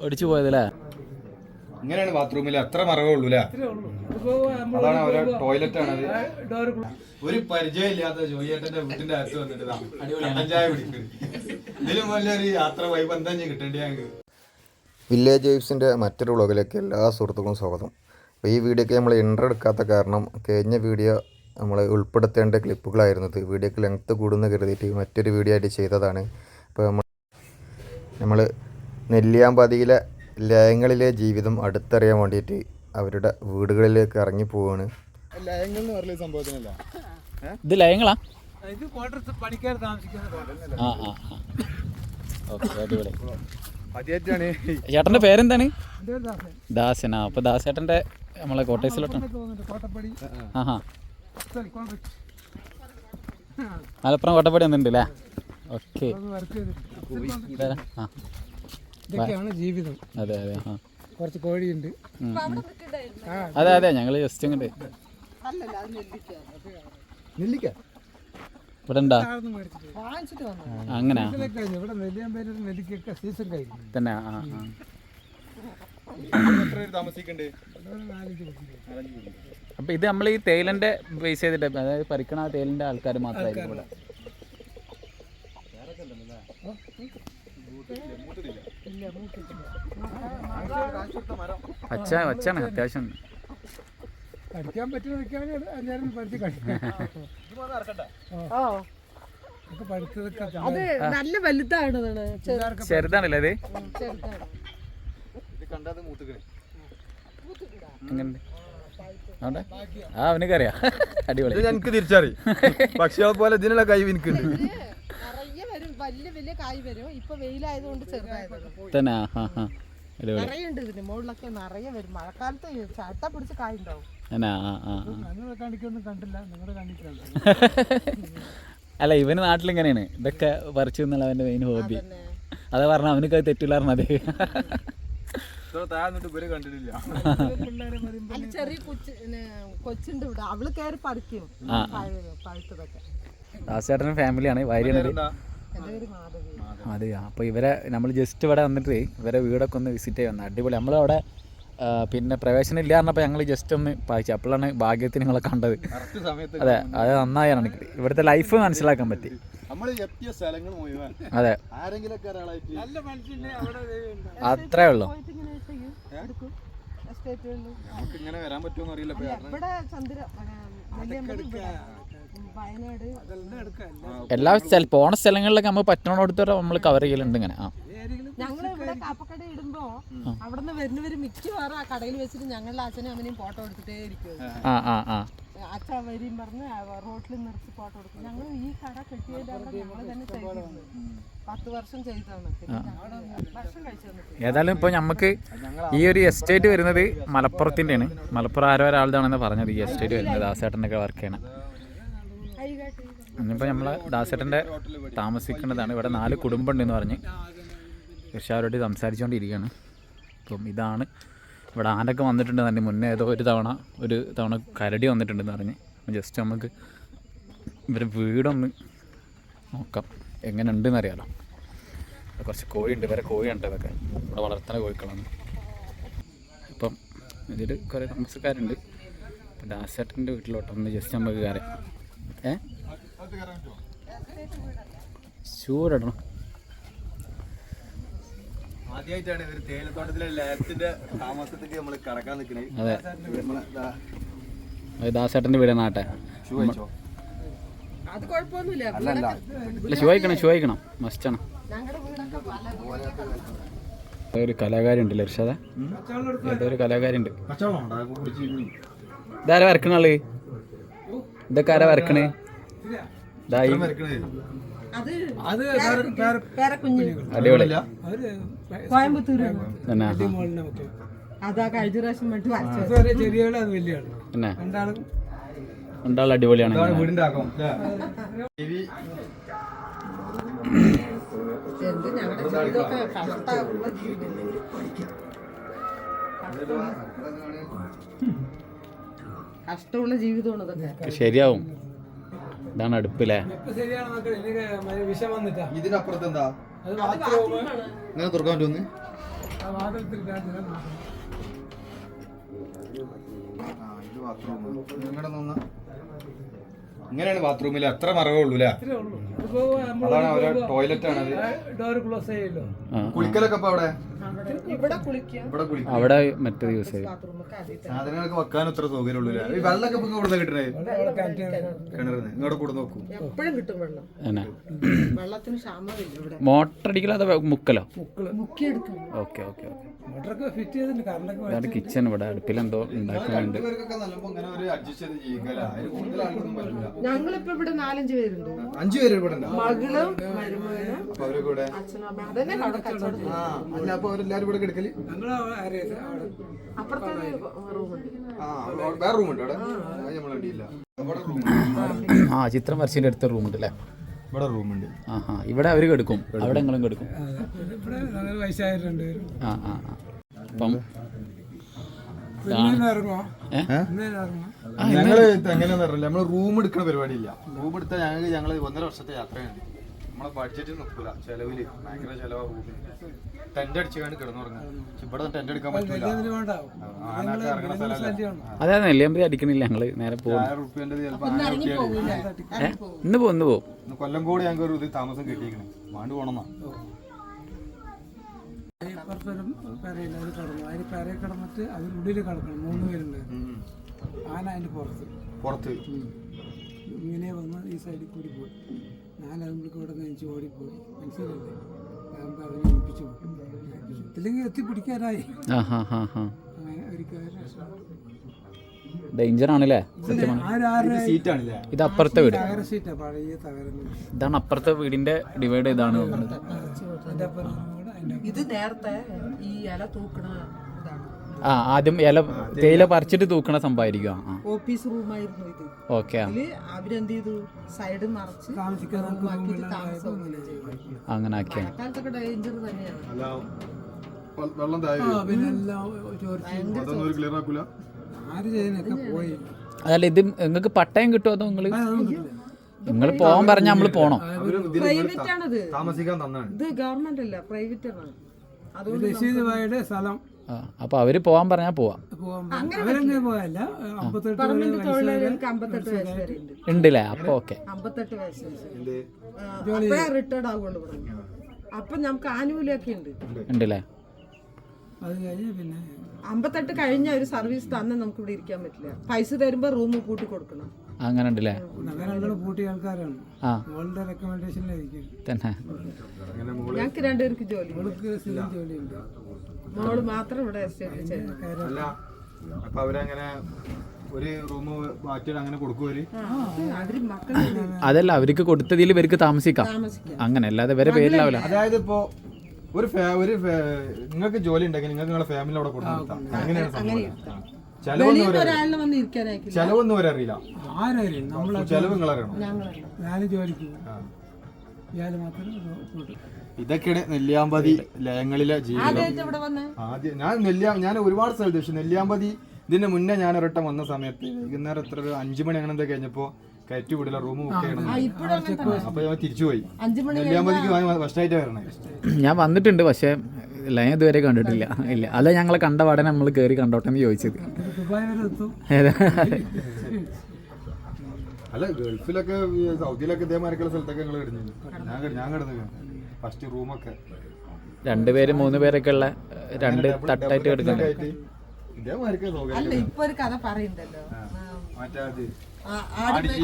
ഒടിച്ചു പോയതല്ലേ? ഇങ്ങനെയാണ് ബാത്റൂമിൽ അത്ര മറവേ ഉള്ളൂ. അതാണ് അവരെ ടോയ്ലറ്റ് ആണത്. ഒരു പരിചയമില്ലാത്ത ജോയിയേട്ടന്റെ വീട്ടിന്റെ അകത്ത് വന്നിട്ട് ചായ കുടിക്കുന്നത്. ഇതിലും വലിയൊരു യാത്ര വൈബ് എന്താ കിട്ടേണ്ടി ഞങ്ങൾക്ക്. വില്ലേജ് വൈബ്സിൻ്റെ മറ്റൊരു വ്ളോഗിലേക്ക് എല്ലാ സുഹൃത്തുക്കളും സ്വാഗതം. അപ്പോൾ ഈ വീഡിയോക്ക് നമ്മൾ ഇൻട്രോ എടുക്കാത്ത കാരണം കഴിഞ്ഞ വീഡിയോ നമ്മൾ ഉൾപ്പെടുത്തേണ്ട ക്ലിപ്പുകളായിരുന്നത്. വീഡിയോക്ക് ലെങ്ത്ത് കൂടുന്ന കരുതിയിട്ട് മറ്റൊരു വീഡിയോ ആയിട്ട് ചെയ്തതാണ്. അപ്പോൾ നമ്മൾ നെല്ലിയാമ്പതിയിലെ ലയങ്ങളിലെ ജീവിതം അടുത്തറിയാൻ വേണ്ടിയിട്ട് അവരുടെ വീടുകളിലേക്ക് ഇറങ്ങി പോവുകയാണ്. ഇത് ലയങ്ങളാ? ചേട്ടന്റെ പേരെന്താണ്? ദാസനാ. അപ്പൊ ദാസേട്ടന്റെ നമ്മളെ കോട്ടേഴ്സിലോട്ടാണ്. മലപ്പുറം കോട്ടപ്പടി വന്നിട്ടുണ്ട് അല്ലേ? ഓക്കെ. ജീവിതം. അതെ അതെ. കുറച്ച് കോഴിയുണ്ട്. അതെ അതെ, ഞങ്ങള് ജസ്റ്റ് ഇങ്ങോട്ട് നെല്ലിക്ക ഇവിടെ ഉണ്ടാ അങ്ങനെ തന്നെ. അപ്പൊ ഇത് നമ്മൾ ഈ തേയിലന്റെ ബേസ് ചെയ്തിട്ട്, അതായത് പറിക്കണ തേയിലിന്റെ ആൾക്കാർ മാത്രമായിരിക്കും ഇവിടെ. വച്ചാണ് അത്യാവശ്യം. നല്ല വലുതാണ്, ചെറുതാണല്ലേ അത്? ആ അവനക്കറിയാം. അടിപൊളി. എനിക്ക് തിരിച്ചറിയും. പക്ഷികളെ പോലെ ഇതിനുള്ള കഴിവ് എനിക്കുണ്ട്. വലിയ കായ് വരും. ഇപ്പൊ വെയിലായതുകൊണ്ട് ചെറുതായത് തന്നെ. നിറയുണ്ട് ഇതിന് മുകളിലൊക്കെ നിറയെ വരും. മഴക്കാലത്ത് ചട്ട പിടിച്ച് കായ് ഉണ്ടാവും. അല്ല, ഇവന് നാട്ടിലിങ്ങനെയാണ് ഇതൊക്കെ പറിച്ചു എന്നുള്ള അവന്റെ മെയിൻ ഹോബി. അതാ പറഞ്ഞ അവനക്ക് അത് തെറ്റില്ലാർന്നത്. ചെറിയ കൊച്ചുണ്ട് ഇവിടെ, അവള് കയറി പറിക്കും പഴുത്തതൊക്കെ. ദാസേട്ടൻ്റെ ഫാമിലിയാണ്, ഭാര്യയാണ്. അതെയാ. അപ്പോൾ ഇവരെ നമ്മൾ ജസ്റ്റ് ഇവിടെ വന്നിട്ട് ഇവരെ വീടൊക്കെ ഒന്ന് വിസിറ്റ് ചെയ്യാൻ വന്നത്. അടിപൊളി. നമ്മളവിടെ പിന്നെ പ്രവേശനം ഇല്ല പറഞ്ഞപ്പോൾ ഞങ്ങൾ ജസ്റ്റ് ഒന്ന് പായിച്ചു. അപ്പോഴാണ് ഭാഗ്യത്തിന് നിങ്ങളെ കണ്ടത്. അതെ, അത് നന്നായാണ് എനിക്ക് ഇവിടുത്തെ ലൈഫ് മനസ്സിലാക്കാൻ പറ്റി. അതെ, അത്രേ ഉള്ളൂ. എല്ലാ പോണ സ്ഥലങ്ങളിലൊക്കെ നമ്മൾ പറ്റണോടത്തോടെ നമ്മൾ കവർ ചെയ്യലുണ്ട് ഇങ്ങനെ. ഞങ്ങൾ ഇവിടെ കാപ്പക്കട ഇടുമ്പോ അവിടുന്ന് വരുന്നവര് മിക്കവാറും ആ കടയിൽ വെച്ചിട്ട് ഞങ്ങളുടെ അച്ഛനും അമ്മനെയും ഫോട്ടോ എടുത്തിട്ടേ ഇരിക്കും. അച്ഛൻ വരിയും പറഞ്ഞ് റോട്ടിൽ നിർത്തി ഫോട്ടോ എടുക്കും. ഞങ്ങൾ ഈ കട കെട്ടിയതിന്റെ അവിടെ ഞങ്ങൾ തന്നെ ചെയ്തിട്ടുണ്ട്. 10 വർഷം ചെയ്താണ്. ഭക്ഷണം കഴിച്ചു. ഏതായാലും ഇപ്പൊ നമുക്ക് ഈ ഒരു എസ്റ്റേറ്റ് വരുന്നത് മലപ്പുറത്തിന്റെയാണ്. മലപ്പുറം ആരോ ഒരാളുതാണെന്ന് പറഞ്ഞത് ഈ എസ്റ്റേറ്റ് വരുന്നത്. ദാസേട്ടൻ്റെ ഒക്കെ വർക്ക് ചെയ്യണം. ഇന്നിപ്പോൾ നമ്മൾ ദാസേട്ടൻ്റെ താമസിക്കേണ്ടതാണ്. ഇവിടെ 4 കുടുംബം ഉണ്ടെന്ന് പറഞ്ഞ് ഋഷാരോട് സംസാരിച്ചുകൊണ്ടിരിക്കുകയാണ്. അപ്പം ഇതാണ് ഇവിടെ ആനൊക്കെ വന്നിട്ടുണ്ട്. തന്നെ മുന്നേ ഏതോ ഒരു തവണ കരടി വന്നിട്ടുണ്ടെന്ന് പറഞ്ഞ്. ജസ്റ്റ് നമുക്ക് ഇവരെ വീടൊന്ന് നോക്കാം എങ്ങനെ ഉണ്ടെന്ന് അറിയാലോ. കുറച്ച് കോഴിയുണ്ട്, ഇവരെ കോഴിയുണ്ട്. ഇതൊക്കെ ഇവിടെ വളർത്തുന്ന കോഴിക്കളാണ്. ഇപ്പം ഇതിൽ കുറേ താമസക്കാരുണ്ട്. അപ്പം ദാസേട്ടൻ്റെ വീട്ടിലോട്ടൊന്ന് ജസ്റ്റ് നമുക്ക് കയറാം. ഷൂറിടണം. ആദ്യമായിട്ടാണ് ഒരു തേയിലത്തോട്ടത്തിലെ ലയത്തിന്റെ താമസത്തേക്ക് നമ്മൾ കടക്കാൻ നിൽക്കുന്നത്. അതെ, ദാസേട്ടൻ്റെ വീട് നാട്ടെ. അത് കുഴപ്പമൊന്നുമില്ല. അല്ല, ഷൂ അയക്കണം മസ്റ്റാണ്. ഒരു കലാകാരി ഉണ്ടല്ലേ ഋഷാദ? ഏതൊരു കലാകാരി ഉണ്ട്. ഇതാരാ വരക്കണ ആള്? ഇതൊക്കെ ആരാ വരക്കണേ? അടിപൊളി. രണ്ടാൾ അടിപൊളിയാണ്. കഷ്ടമുള്ള ജീവിതമാണ്. ശരിയാവും. ഇതാണ് അടുപ്പില്ലേ? ഇതിനപ്പുറത്ത് എന്താ അത് ബാത്റൂം ഇങ്ങനെ തുറക്കാൻ പറ്റുമെന്ന് ആ വാതിലത്തിൽ ഇത് ബാത്റൂം നിങ്ങളുടെ തോന്നുന്ന ഇങ്ങനെയാണ് ബാത്റൂമിൽ അത്ര മറവേ ഉള്ളൂ അല്ലേ? ഇത്രേ ഉള്ളൂ. അതിപ്പോ അതാണ് അവരെ ടോയ്ലറ്റ് ആണ് അത്. ഡോർ ക്ലോസ് ചെയ്യല്ലോ. കുളിക്കലൊക്കെ ഇപ്പൊ അവിടെ ഇവിടെ കുളിക്കാം, ഇവിടെ കുളിക്കും. അവിടെ മറ്റേത് യൂസ് ചെയ്യും. ബാത്റൂമൊക്കെ അതിൽ സാധനങ്ങളൊക്കെ വെക്കാനും അത്ര സൗകര്യം ഉള്ളൂ അല്ലേ? ഈ വെള്ളമൊക്കെ ഇപ്പൊ ഇവിടെ കിട്ടണേ കിണറിന് ഇങ്ങോട്ട് കൂടെ നോക്കൂ. എപ്പോഴും കിട്ടും വെള്ളം. എന്നാ വെള്ളത്തിന് ക്ഷാമമില്ല ഇവിടെ. മോട്ടർ അടിക്കലോ അതോ മുക്കലോ? മുക്കിയെടുക്കണം. Okay okay okay. മോട്ടറൊക്കെ ഫിറ്റ് ചെയ്തിട്ടുണ്ട്. കറണ്ടൊക്കെ ഇതാണ് കിച്ചൺ. ഇവിടെ അടുപ്പിലെന്തോ ഉണ്ടാക്കുന്നുണ്ട്. രണ്ടുപേർക്കൊക്കെ നല്ലപ്പോ ഇങ്ങനെ ഒരു അഡ്ജസ്റ്റ് ചെയ്ത് ജീവിക്കല. അതിന് കൂടുതൽ ആൾക്കൊന്നും പറ്റില്ല. ഞങ്ങളിപ്പോ ഇവിടെ 4-5 പേരുണ്ട്. 5 പേര് ഇവിടെ ഉണ്ടോ? മകളും മരുമകനും അപ്പൊ അവരൊക്കെ ഇവിടെ അച്ഛനും അമ്മ അതന്നെ അവിടെ കച്ചവടം. അല്ല അപ്പൊ അവരെല്ലാരും ഇവിടെ കിടക്കല്? അപ്പുറത്തെ റൂമുണ്ട്. വേറെ റൂമുണ്ട് അവിടെ? നമ്മൾ കണ്ടില്ല. ഇവിടെ റൂം ആ ചിത്രം വരച്ചിൻ്റെ അടുത്ത റൂമുണ്ട് അല്ലേ? ഇവിടെ റൂമുണ്ട്. ആ ഇവിടെ അവർ കെടുക്കും, അവിടെ നിങ്ങളും കെടുക്കും. ഇവിടെ നല്ല വയസ്സായിട്ടുണ്ട്. ആ ആ ആ. അപ്പം ഇറങ്ങുമോ? ഞങ്ങള് എങ്ങനെയാന്ന് പറഞ്ഞില്ല, നമ്മള് റൂം എടുക്കുന്ന പരിപാടിയില്ല. റൂം എടുത്താൽ ഞങ്ങള് 1.5 വർഷത്തെ യാത്രയാണ്. നമ്മളെ ബഡ്ജറ്റ് നിൽക്കില്ല, ചെലവില് ഭയങ്കര ചെലവാ. റൂമിന് ടെന്റ് അടിച്ചാണ് കിടന്നുറങ്ങുക. ഇവിടെ ടെന്റ് എടുക്കാൻ പറ്റില്ല. ആനൊക്കെ ഇറങ്ങുന്ന സ്ഥലമല്ല. അതെ നെല്ലിയമ്പതി അടിക്കണില്ല, ഞങ്ങള് നേരെ പോകും. 1000 റുപ്യന്റെ ചിലപ്പോ 1000 റുപ്യ. ഇന്ന് പോകും. കൊല്ലം കൂടി ഞങ്ങൾക്ക് ഒരു ഇത് താമസം കിട്ടിയിരിക്കണേ. വാണ്ട് പോണെന്നാ. ഇപ്പുറത്തൊരു പെരയില്ല, അത് കടന്നു. അതിന് പെരയിൽ കിടന്നിട്ട് അതിനുള്ളിൽ കിടക്കണം. 3 പേരുണ്ടായിരുന്നു. ആന അതിൻ്റെ പുറത്ത് ഇങ്ങനെ വന്ന് ഈ സൈഡിൽ കൂടി പോയി. 4 ആകുമ്പോഴേക്കും ഇവിടെ നെഞ്ച് ഓടിപ്പോയി. മനസ്സിലല്ലേ? ഞാൻ പറഞ്ഞ് ഏൽപ്പിച്ചു പോയി. ഇല്ലെങ്കിൽ എത്തിപ്പിടിക്കാനായി. അങ്ങനെ ഒരിക്കലും ഡേഞ്ചർ ആണല്ലേ? സത്യമാണ്. സീറ്റാണല്ലേ ഇത് അപ്പുറത്തെ വീട്. തകര സീറ്റാ, പഴയ തകരുന്നു. ഇതാണ് അപ്പുറത്തെ വീടിന്റെ ഡിവൈഡ് ചെയ്താണ് തോന്നുന്നത്. അതിൻ്റെ അപ്പുറം കൂടെ അതിൻ്റെ ഇത് നേരത്തെ ഈ ഇല തൂക്കണ ഇതാണ്. ആ ആദ്യം ഇല തേയില പറിച്ചിട്ട് തൂക്കണ സംഭവമായിരിക്കും. ആ ഓഫീസ് റൂമായിരുന്നു ഇത്. ഓക്കെ. ഇതില് അവരെന്ത് ചെയ്തു, സൈഡ് മറച്ച് റൂമാക്കിയിട്ട് താമസമൊന്നുമില്ല ചെയ്തു. അങ്ങനെ ആക്കിയാണ്. മഴക്കാലത്തൊക്കെ ഡേഞ്ചർ തന്നെയാണ്. വെള്ളം താഴെ പിന്നെ എല്ലാം ചോദിച്ചു. അതൊന്നും ഒരു ക്ലിയർ ആക്കൂല. ആര് ചെയ്യുന്നൊക്കെ പോയി. അതല്ല, ഇത് നിങ്ങൾക്ക് പട്ടയം കിട്ടുമോ അതോ നിങ്ങൾ പോകാൻ പറഞ്ഞാൽ നമ്മൾ പോണോ? പ്രൈവറ്റ് ആണിത്. താമസിക്കാൻ തന്നാണ്. ഇത് ഗവൺമെന്റ് അല്ല, പ്രൈവറ്റ് ആണ്. അതുകൊണ്ട് രസീതുമായിട്ട് സ്ഥലം അപ്പൊ അവര് പോവാൻ പറഞ്ഞാൽ പോവാം. അവരങ്ങനെ പോയല്ല. 58 ഗവൺമെന്റ് തൊഴിലാളികൾക്ക് 58 വയസ്സ് വരെ ഉണ്ട്. ഉണ്ടല്ലേ? അപ്പൊ ഓക്കെ. 58 വയസ്സ് വരെ അപ്പഴേ റിട്ടയർഡ് ആവുള്ളൂ ഇവിടെ. അപ്പൊ നമുക്ക് ആനുകൂല്യമൊക്കെ ഉണ്ട്. ഉണ്ടല്ലേ? അത് കഴിഞ്ഞ് പിന്നെ 58 കഴിഞ്ഞ ഒരു സർവീസ് തന്നെ നമുക്ക് ഇവിടെ ഇരിക്കാൻ പറ്റില്ല. പൈസ തരുമ്പോ റൂം കൂട്ടി കൊടുക്കണം. അങ്ങനെ ഉണ്ടല്ലേ? നഗരങ്ങള് പൂട്ടിയ ആൾക്കാരാണ്. ആ മോളുടെ റെക്കമെൻഡേഷനിലായിരിക്കും. തന്നെ. ഞങ്ങൾക്ക് 2 പേർക്ക് ജോലി. സ്ഥിരം ജോലിയുണ്ട്. മോള് മാത്രം ഇവിടെ എസ്റ്റേറ്റ് ചെയ്യുന്നു. അല്ല അപ്പൊ അവരങ്ങനെ ഒരു റൂം മാറ്റിയിട്ട് അങ്ങനെ കൊടുക്കുവര്? അവര് മക്കളെ അതല്ല, അവർക്ക് കൊടുത്തതിൽ ഇവർക്ക് താമസിക്കാം. അങ്ങനെ അല്ലാതെ ഇവരെ പേരിലാവില്ല. അതായത് ഇപ്പോ ഒരു നിങ്ങൾക്ക് ജോലി ഉണ്ടെങ്കിൽ നിങ്ങൾക്ക് നിങ്ങളുടെ ഫാമിലി അവിടെ കൊടുക്കാം. അങ്ങനെയാണ് സംഭവം. ഒരാളിനെ വന്ന് ഇരിക്കാനായിരിക്കും. ചെലവൊന്നും അവരറിയില്ല. ആരായാലും നമ്മളെ ചെലവ് നിങ്ങളറിയണം. ഞാനും ജോലിക്ക് പോകും. ഇയാൾ മാത്രം കൂട്ടും. ഇതൊക്കെയാണ് നെല്ലിയാമ്പതി ലയങ്ങളിലെ ജീവിതം. ആദ്യമായിട്ട് ഇവിടെ വന്നേ ആദ്യം ഞാൻ ഒരുപാട് സ്ഥലത്ത്, പക്ഷെ നെല്ലിയാമ്പതി ഇതിന്റെ മുന്നേ ഞാൻ ഒരട്ടം വന്ന സമയത്ത് വൈകുന്നേരം എത്ര ഒരു 5 മണി അങ്ങനെ കഴിഞ്ഞപ്പോ കയറ്റി വിടില്ല, റൂം ബുക്ക് ചെയ്യണം. അപ്പൊ ഞാൻ തിരിച്ചുപോയി. 5 മണി നെല്ലിയാമ്പതിക്ക് ഫസ്റ്റ് ആയിട്ട് വരണേ. ഞാൻ വന്നിട്ടുണ്ട്, പക്ഷെ ലയം ഇതുവരെ കണ്ടിട്ടില്ല. ഇല്ല, അല്ല ഞങ്ങളെ കണ്ട പാടനെ നമ്മൾ കയറി കണ്ടോട്ടെ എന്ന് ചോദിച്ചത്. ദുബായ് വരെ എത്തും. അല്ല ഗൾഫിലൊക്കെ സൗദിയിലൊക്കെ ഇതേമാരക്കുള്ള സ്ഥലത്തൊക്കെ ഞങ്ങൾ കിടന്നു. ഞാൻ കിടന്നു ഫസ്റ്റ് റൂമൊക്കെ 2 പേര് 3 പേരൊക്കെ ഉള്ള 2 തട്ടായിട്ട് കിടക്കണ്ടേ? ഇതേമാരൊക്കെ സൗകര്യം. അല്ല ഇപ്പൊ ഒരു കഥ പറയുന്നുണ്ടല്ലോ,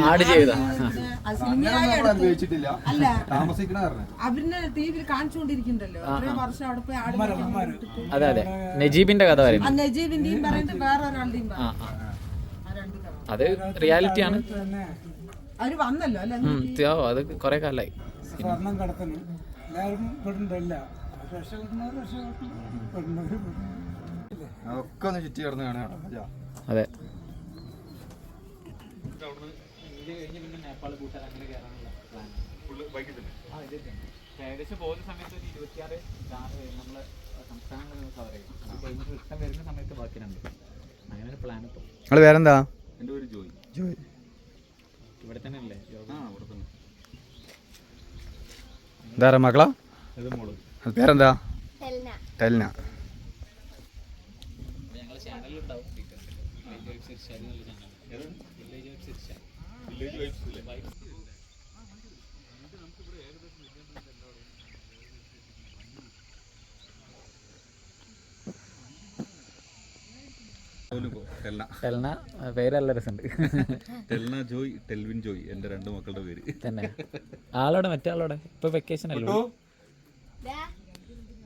ആട് ചെയ്ത അനുഭവിച്ചിട്ടില്ല. അല്ല താമസിക്കണ അവരിനെ ടിവിയിൽ കാണിച്ചുകൊണ്ടിരിക്കുന്നുണ്ടല്ലോ. അത്രയും വർഷം അവിടെ പോയി ആട് മേയ്ക്കാൻ. അതെ അതെ, നജീബിന്റെ കഥ പറയും. ആ നജീബിന്റെയും പറയുന്നത് വേറെ ഒരാളുടെയും ആ ആ, അത് റിയാലിറ്റി ആണ്. അവര് വന്നല്ലോ അല്ലെ? അത് കുറെ കാലമായി. സ്വർണം കടത്തണം. എല്ലാവരും പെടുന്നില്ല. രക്ഷപ്പെടുന്നവർ ഒക്കെ ഒന്ന് ചുറ്റി കിടന്ന് കാണാം. അതെ. ഏകദേശം പോകുന്ന സമയത്ത് 26 നമ്മളെ സംസ്ഥാനങ്ങളിൽ കവർ ചെയ്യും. റിട്ടേൺ വരുന്ന സമയത്ത് ബാക്കി 2. അങ്ങനെ ഒരു പ്ലാൻ ഇപ്പോൾ. നിങ്ങള് വേറെന്താ? എൻ്റെ പേര് ജോയ്. ഇവിടെ തന്നെ അല്ലേ? ഇതാരാ മക്കളാ? അത് പേരെന്താ? ടെൽന. ടെൽന പേര് നല്ല രസമുണ്ട്. ടെൽന ജോയ്, ടെൽവിൻ ജോയ് എൻ്റെ 2 മക്കളുടെ പേര് തന്നെ. ആളോടെ മറ്റേ ആളോടെ ഇപ്പൊ വെക്കേഷൻ അല്ലേ?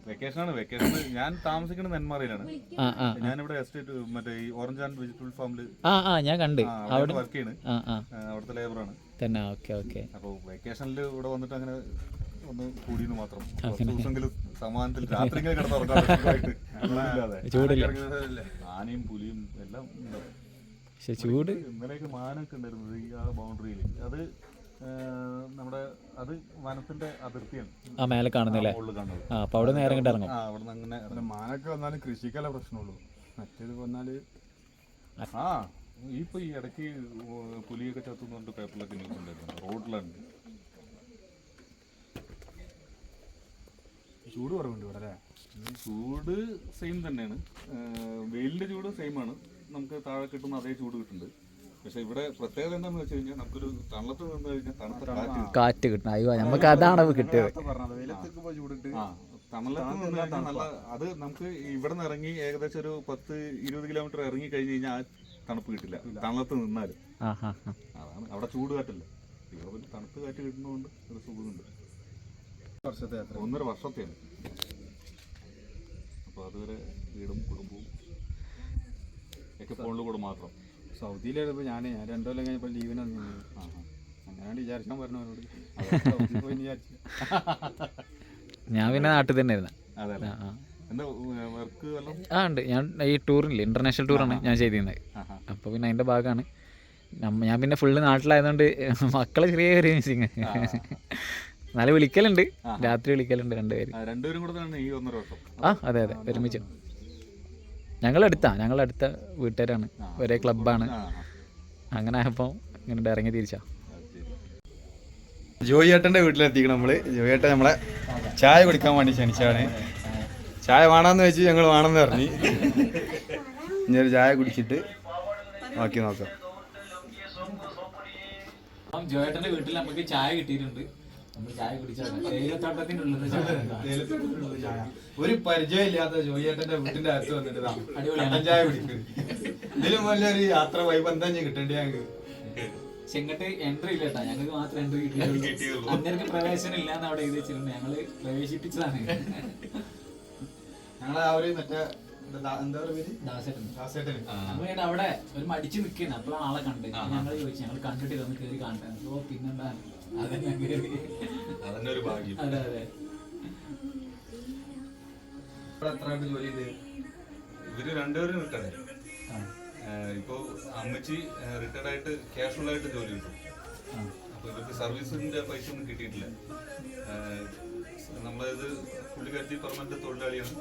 വെക്കേഷനാണ്. ഞാൻ താമസിക്കുന്നത് നെന്മാറയിലാണ്. ഞാനിവിടെ എസ്റ്റേറ്റ് മറ്റേ ഈ ഓറഞ്ച് ആൻഡ് വെജിറ്റബിൾ ഫാമില് ഞാൻ കണ്ട് അവിടെ വർക്ക് ചെയ്യണ്. അവിടുത്തെ ലേബറാണ് തന്നെ. Okay okay. അപ്പോൾ വെക്കേഷനിൽ ഇവിടെ വന്നിട്ട് അങ്ങനെ ഒന്ന് കൂടിയെന്ന് മാത്രം. ദിവസമെങ്കിലും സമാധാനത്തിൽ രാത്രി ഇങ്ങനെ കിടന്നുറങ്ങാൻ ചൂടില്ല. ആനയും പുലിയും എല്ലാം ഉണ്ടാവും. പക്ഷെ ചൂട് ഇന്നലെയൊക്കെ മാനൊക്കെ ഉണ്ടായിരുന്നത് ഈ ആ ബൗണ്ടറിയിൽ. അത് നമ്മുടെ അത് വനത്തിന്റെ അതിർത്തിയാണ്. ആ മേലെ കാണുന്നില്ലേ? അപ്പൊ അവിടെ നേരെ ഇങ്ങോട്ട് ഇറങ്ങും. അവിടെ നിന്ന് അങ്ങനെ മാനൊക്കെ വന്നാലും കൃഷിക്കല്ല പ്രശ്നമുള്ളൂ. മറ്റേത് വന്നാല് ഇപ്പൊ ഈ ഇടയ്ക്ക് പുലിയൊക്കെ ചത്തുന്നുണ്ട് പേപ്പറിലൊക്കെ ന്യൂസ് ഉണ്ടായിരുന്നു. റോഡിലാണ്. ചൂട് കുറവുണ്ട് ഇവിടെ അല്ലേ? ചൂട് സെയിം തന്നെയാണ്. വെയിലിന്റെ ചൂട് സെയിം ആണ്. നമുക്ക് താഴെ കിട്ടുന്ന അതേ ചൂട് കിട്ടുന്നുണ്ട്. പക്ഷെ ഇവിടെ പ്രത്യേകത എന്താണെന്ന് വെച്ച് കഴിഞ്ഞാൽ നമുക്കൊരു തണലത്ത് നിന്ന് കഴിഞ്ഞാൽ തണുത്ത കാറ്റ് കിട്ടണം. അയ്യോ നമുക്ക് അതാണ് കിട്ടിയത്. തണലത്ത് നിന്ന് കഴിഞ്ഞാൽ നല്ല അത് നമുക്ക് ഇവിടെ നിന്ന് ഇറങ്ങി ഏകദേശം ഒരു 10-20 കിലോമീറ്റർ ഇറങ്ങി കഴിഞ്ഞ് കഴിഞ്ഞാൽ ആ തണുപ്പ് കിട്ടില്ല. തണലത്ത് നിന്നാലും അതാണ്. അവിടെ ചൂട് കാറ്റല്ല, ഇവിടെ തണുത്ത് കാറ്റ് കിട്ടുന്നതുകൊണ്ട് ഒരു സുഖമുണ്ട്. 1.5 വർഷത്തെയാണ്. അപ്പോൾ അതുവരെ വീടും കുടുംബവും ഒക്കെ ഫോണിൽ കൂടെ മാത്രം. സൗദിയിലായിരുന്നു ഞാൻ 2 കൊല്ലം കഴിഞ്ഞപ്പോൾ ലീവിന് അങ്ങനെയാണ് വിചാരിക്കാൻ പറഞ്ഞവരോട്. ഞാൻ പിന്നെ നാട്ടിൽ തന്നെ ആയിരുന്നു. ഉണ്ട്. ഞാൻ ഈ ടൂറില്ലേ, ഇന്റർനാഷണൽ ടൂറാണ് ഞാൻ ചെയ്തിരുന്നത്. അപ്പോൾ പിന്നെ അതിൻ്റെ ഭാഗമാണ്. ഞാൻ പിന്നെ ഫുള്ള് നാട്ടിലായതുകൊണ്ട് മക്കളെ ചെറിയൊരു മിസ്സിങ്. എന്നാലും വിളിക്കലുണ്ട്, രാത്രി വിളിക്കലുണ്ട്. രണ്ടുപേരും കൂടെ ഈ 1.5 വർഷം. അതെ അതെ, ഒരുമിച്ച്. ഞങ്ങളടുത്ത വീട്ടുകാരാണ്, ഒരേ ക്ലബ്ബാണ്. അങ്ങനെ ആയപ്പോൾ ഇങ്ങനെ ഇറങ്ങി തിരിച്ചാ. ജോയി ഏട്ടൻ്റെ വീട്ടിലെത്തിക്കണം നമ്മള്. ജോയി ഏട്ടൻ നമ്മളെ ചായ കുടിക്കാൻ വേണ്ടി ക്ഷണിച്ചാണ്. ചായ വേണമെന്ന് വെച്ച് ഞങ്ങൾ വേണമെന്ന് പറഞ്ഞു. ഇനി ഒരു ചായ കുടിച്ചിട്ട് ബാക്കി നോക്കാം. ജോയേട്ടന്റെ വീട്ടിൽ നമുക്ക് ചായ കിട്ടിയിട്ടുണ്ട്. ഒരു പരിചയമില്ലാത്ത ജോയിയേട്ടന്റെ വീട്ടിന്റെ അകത്ത് വന്നിട്ട് കട്ടൻ ചായ കുടിക്കുന്നത്. ഇതിലും വലിയൊരു യാത്ര വൈബ് എന്താ കിട്ടേണ്ടി ഞങ്ങൾക്ക്. ചെങ്ങട്ട് എൻട്രി ഇല്ല കേട്ടോ, ഞങ്ങൾക്ക് മാത്രം എൻട്രി കിട്ടിയുള്ളൂ. അന്നേരം പ്രവേശനം ഇല്ലാന്ന് അവിടെ എഴുതി വെച്ചിട്ടുണ്ട്. ഞങ്ങള് പ്രവേശിപ്പിച്ചതാണ്. ഞങ്ങളെ ആ ഒരു മറ്റേ അവിടെ ഒരു മടിച്ചു നിൽക്കുന്നു. അപ്പോഴാണ് ആളെ കണ്ടത്. ഞങ്ങൾ ചോദിച്ചു, ഞങ്ങൾ കണ്ടിട്ട് ഇതൊന്ന് കയറി കാണട്ടെ. അപ്പോ പിന്നെന്താ അതന്നെ ഒരു ഭാഗ്യം. അതെ അതെ. ഇവര് രണ്ടുപേരും റിട്ടയർഡ്. ഇപ്പൊ അമ്മച്ചി റിട്ടയർഡ് ആയിട്ട് കാഷ്വൽ ആയിട്ട് ജോലി കിട്ടും. അപ്പൊ ഇവർക്ക് സർവീസിന്റെ പൈസ ഒന്നും കിട്ടിയിട്ടില്ല. നമ്മളത് പുള്ളിക്കാരി പെർമനന്റ് തൊഴിലാളിയാണ്.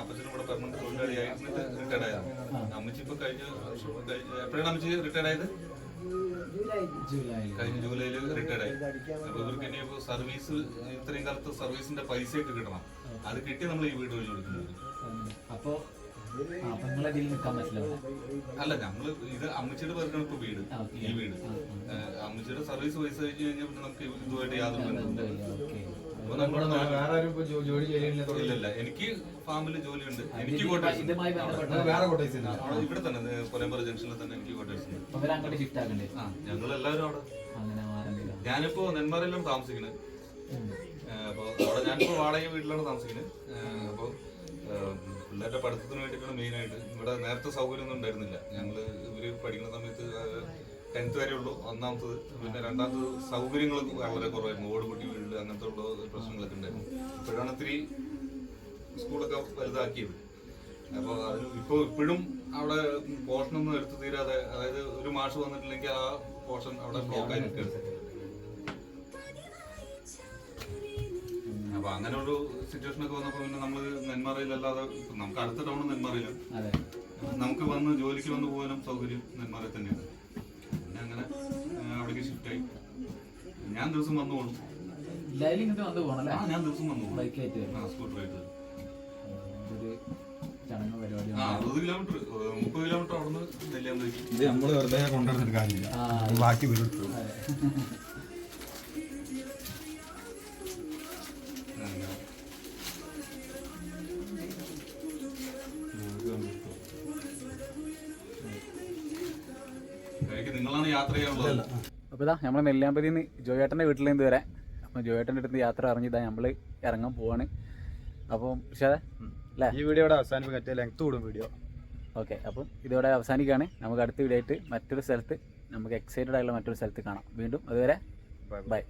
അപ്പച്ചനും കൂടെ പെർമനന്റ് തൊഴിലാളിയായിട്ട് റിട്ടയർഡ് ആയതാണ്. അമ്മച്ചി ഇപ്പൊ എപ്പോഴാണ് അമ്മച്ചി റിട്ടയർഡ് ആയത്? കഴിഞ്ഞ ജൂലൈയിൽ റിട്ടയർഡ് ആയി. അപ്പൊ ഇവർക്ക് ഇനിയിപ്പോ സർവീസ് ഇത്രയും കാലത്ത് സർവീസിന്റെ പൈസയൊക്കെ കിട്ടണം. അത് കിട്ടി നമ്മൾ ഈ വീട് വഴി കൊടുക്കുന്നത്. അല്ല, ഞങ്ങള് ഇത് അമ്മച്ചിയുടെ പേർക്കാണ് ഇപ്പൊ വീട്. ഈ വീട് അമ്മച്ചിയുടെ സർവീസ് പൈസ കഴിഞ്ഞ് കഴിഞ്ഞാൽ പിന്നെ നമുക്ക് ഇതുമായിട്ട് യാതൊരു ബന്ധമില്ല. ഇല്ല, എനിക്ക് ഫാമില് ജോലിയുണ്ട്. എനിക്ക് ഇവിടെ തന്നെ കൊലമ്പറ ജംഗ്ഷനിൽ തന്നെ എനിക്ക് കോട്ടേഴ്സ് ഉണ്ട്. ഞങ്ങൾ എല്ലാവരും അവിടെ. ഞാനിപ്പോ നെന്മാറയിലാണ് താമസിക്കുന്നത്. അപ്പൊ അവിടെ ഞാനിപ്പോ വാടക വീട്ടിലാണ് താമസിക്കുന്നത്. അപ്പൊ പിള്ളേരുടെ പഠിത്തത്തിന് വേണ്ടിയിട്ടാണ് മെയിൻ ആയിട്ട്. ഇവിടെ നേരത്തെ സൗകര്യമൊന്നും ഉണ്ടായിരുന്നില്ല. ഞങ്ങള് ഇവര് പഠിക്കുന്ന സമയത്ത് 10th വരെ ഉള്ളൂ ഒന്നാമത്തത്. പിന്നെ രണ്ടാമത്തത് സൗകര്യങ്ങൾ വളരെ കുറവായിരുന്നു. ഓടുകുട്ടി വീട് അങ്ങനത്തെ ഉള്ള പ്രശ്നങ്ങളൊക്കെ ഉണ്ടായിരുന്നു. ഇപ്പോഴാണ് ഇത്തിരി സ്കൂളൊക്കെ വലുതാക്കിയത്. അപ്പോൾ അതിന് ഇപ്പോൾ ഇപ്പോഴും അവിടെ പോർഷനൊന്നും എടുത്തു തീരാതെ, അതായത് ഒരു മാഷ് വന്നിട്ടില്ലെങ്കിൽ ആ പോർഷൻ അവിടെ ബ്ലോക്ക് ആയി നിൽക്കുകയാണ്. അപ്പൊ അങ്ങനെ ഒരു സിറ്റുവേഷൻ ഒക്കെ വന്നപ്പോൾ പിന്നെ നമ്മള് നെന്മാറയിലല്ലാതെ നമുക്ക് അടുത്ത ടൗൺ നെന്മാറയിലാണ്. നമുക്ക് വന്ന് ജോലിക്ക് വന്ന് പോകാനും സൗകര്യം നെന്മാറയിൽ തന്നെയാണ്. പിന്നെ അങ്ങനെ അവിടേക്ക് ഷിഫ്റ്റ് ആയി. ഞാൻ ദിവസം വന്നു പോകണം. ഡെയിലി ഇങ്ങോട്ട് വന്ന് പോകണല്ലേ? ഞാൻ ദിവസം വന്നു പോകും. ബൈക്കായിട്ട് വരും. സ്കൂട്ടറായിട്ട് വരും. അതൊരു ചടങ്ങ് പരിപാടി. 60 കിലോമീറ്റർ 30 കിലോമീറ്റർ അവിടെ നിന്ന് നെല്ലിയാമ്പതിക്ക്. ഇത് നമ്മള് വെറുതെ കൊണ്ടുവന്നിട്ട് കാര്യമില്ല, ബാക്കി വരും. നിങ്ങളാണ് യാത്ര ചെയ്യാനുള്ളത്. അപ്പോൾ ഇതാ നമ്മൾ നെല്ലിയാമ്പതിയിൽ നിന്ന് ജോയേട്ടൻ്റെ വീട്ടിൽ നിന്ന് വരെ, അപ്പോൾ ജോയേട്ടൻ്റെ അടുത്ത് യാത്ര അറിഞ്ഞിതാ നമ്മൾ ഇറങ്ങാൻ പോവാണ്. അപ്പം അല്ലേ ഈ വീഡിയോ ഇവിടെ അവസാനിപ്പിക്കാൻ പറ്റിയ ലെങ്ത് കൂടും വീഡിയോ. ഓക്കെ, അപ്പം ഇതോടെ അവസാനിക്കുകയാണ്. നമുക്ക് അടുത്ത വീഡിയോ ആയിട്ട് മറ്റൊരു സ്ഥലത്ത്, നമുക്ക് എക്സൈറ്റഡ് ആയുള്ള മറ്റൊരു സ്ഥലത്ത് കാണാം വീണ്ടും. അതുവരെ ബൈ.